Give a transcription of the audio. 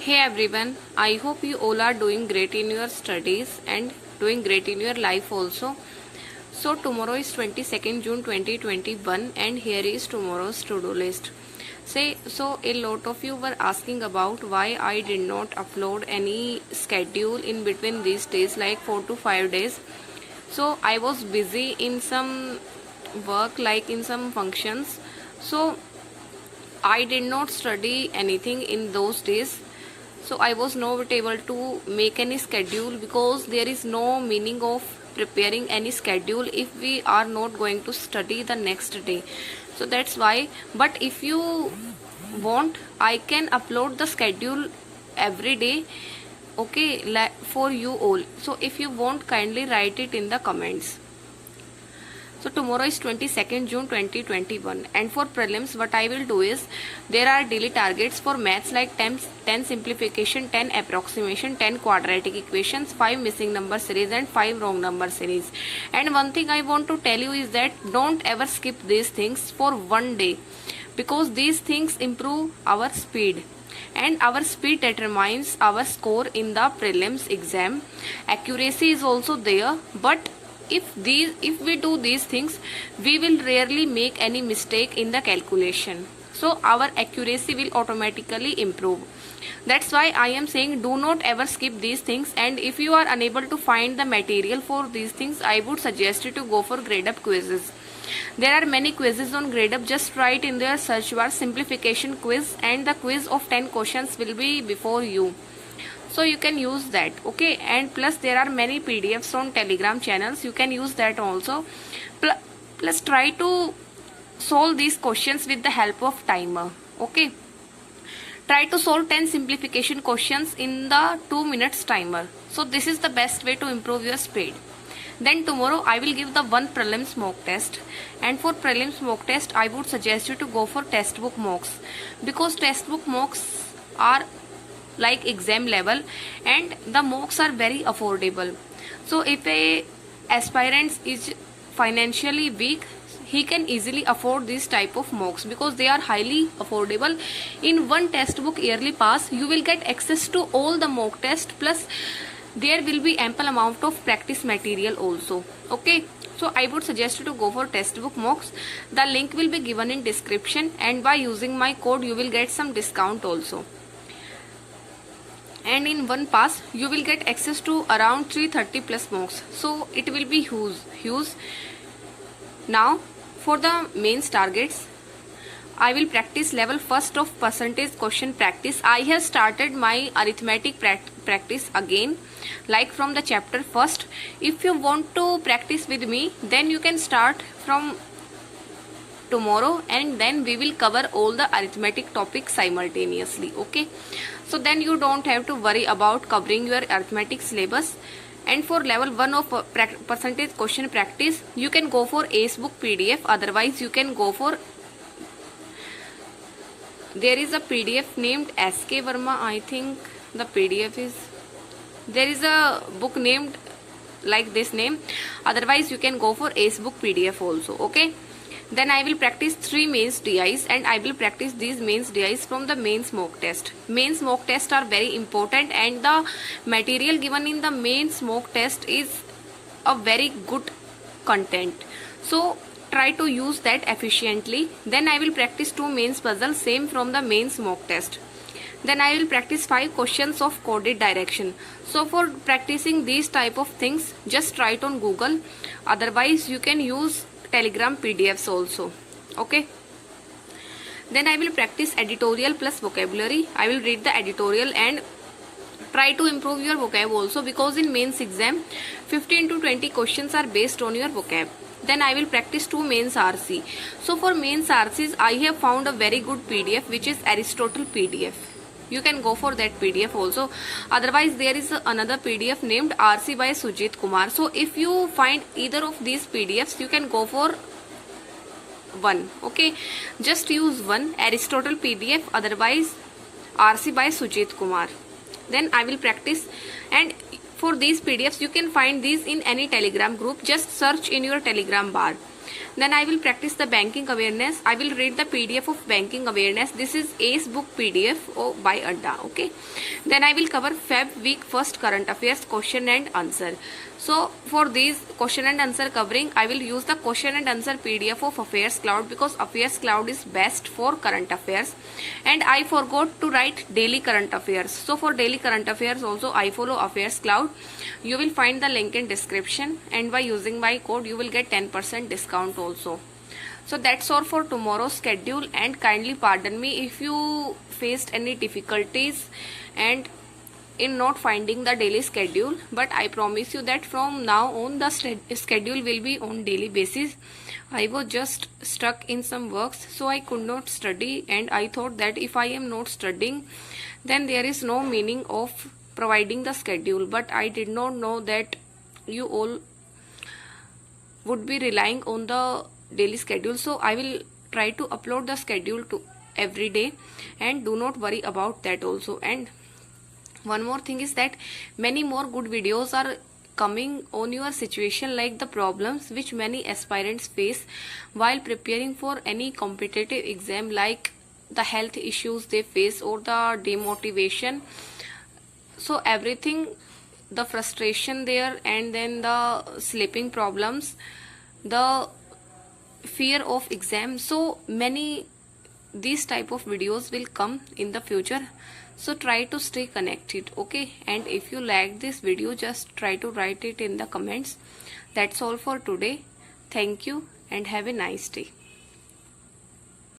Hey everyone, I hope you all are doing great in your studies and doing great in your life also. So tomorrow is 22nd June 2021 and here is tomorrow's to-do list. So a lot of you were asking about why I did not upload any schedule in between these days, like 4 to 5 days. So I was busy in some work, like in some functions. So I did not study anything in those days. So I was not able to make any schedule because there is no meaning of preparing any schedule if we are not going to study the next day. So that's why. But if you want, I can upload the schedule every day, okay, for you all. So if you want, kindly write it in the comments. So tomorrow is 22nd June 2021 and for prelims what I will do is there are daily targets for maths like 10 simplification, 10 approximation, 10 quadratic equations, 5 missing number series and 5 wrong number series. And one thing I want to tell you is that don't ever skip these things for one day because these things improve our speed. And our speed determines our score in the prelims exam. Accuracy is also there, but if we do these things, we will rarely make any mistake in the calculation. So our accuracy will automatically improve. That's why I am saying do not ever skip these things. And if you are unable to find the material for these things, I would suggest you to go for grade up quizzes. There are many quizzes on grade up. Just write in their search bar simplification quiz and the quiz of 10 questions will be before you. So you can use that, okay. And plus there are many PDFs on Telegram channels, you can use that also. Plus try to solve these questions with the help of timer, okay. Try to solve 10 simplification questions in the 2 minutes timer. So this is the best way to improve your speed. Then tomorrow I will give the one prelims mock test, and for prelims mock test I would suggest you to go for textbook mocks because textbook mocks are like exam level and the mocks are very affordable. So if a aspirant is financially weak, he can easily afford this type of mocks because they are highly affordable. In one textbook yearly pass you will get access to all the mock test, plus there will be ample amount of practice material also, okay. So I would suggest you to go for textbook mocks. The link will be given in description and by using my code you will get some discount also. And in one pass you will get access to around 330 plus mocks, so it will be huge. Now for the mains targets, I will practice level first of percentage question practice. I have started my arithmetic practice again, like from the chapter first. If you want to practice with me, then you can start from tomorrow and then we will cover all the arithmetic topics simultaneously, okay. So then you don't have to worry about covering your arithmetic syllabus. And for level 1 of percentage question practice, you can go for Ace book PDF, otherwise you can go for, there is a PDF named SK Verma, I think the PDF is, there is a book named like this name, otherwise you can go for Ace book PDF also, okay. Then I will practice 3 mains DIs and I will practice these mains DIs from the mains mock test. Mains mock tests are very important and the material given in the mains mock test is a very good content. So try to use that efficiently. Then I will practice 2 mains puzzles, same from the mains mock test. Then I will practice 5 questions of coded direction. So for practicing these type of things, just write on Google. Otherwise you can use Telegram PDFs also, okay. Then I will practice editorial plus vocabulary. I will read the editorial and try to improve your vocab also because in mains exam 15 to 20 questions are based on your vocab. Then I will practice 2 mains RC. So for mains RCs I have found a very good PDF which is Aristotle PDF. You can go for that PDF also. Otherwise there is another PDF named RC by Sujit Kumar. So if you find either of these PDFs, you can go for one, okay. Just use one, Aristotle PDF, otherwise RC by Sujit Kumar. Then I will practice, and for these PDFs you can find these in any Telegram group. Just search in your Telegram bar Then I will practice the banking awareness. I will read the PDF of banking awareness. This is Ace book PDF by Adda. Okay. Then I will cover Feb week first current affairs question and answer. So for these question and answer covering, I will use the question and answer PDF of Affairs Cloud, because Affairs Cloud is best for current affairs. And I forgot to write daily current affairs. So for daily current affairs also I follow Affairs Cloud. You will find the link in description, and by using my code you will get 10% discount also. So that's all for tomorrow's schedule, and kindly pardon me if you faced any difficulties and in not finding the daily schedule, but I promise you that from now on the schedule will be on daily basis. I was just stuck in some works, so I could not study, and I thought that if I am not studying then there is no meaning of providing the schedule. But I did not know that you all would be relying on the daily schedule. So I will try to upload the schedule to every day, and do not worry about that also. And one more thing is that many more good videos are coming on your situation, like the problems which many aspirants face while preparing for any competitive exam, like the health issues they face or the demotivation. So everything, the frustration there, and then the sleeping problems, the fear of exam. So many these type of videos will come in the future. So try to stay connected, okay? And if you like this video, just try to write it in the comments. That's all for today. Thank you and have a nice day.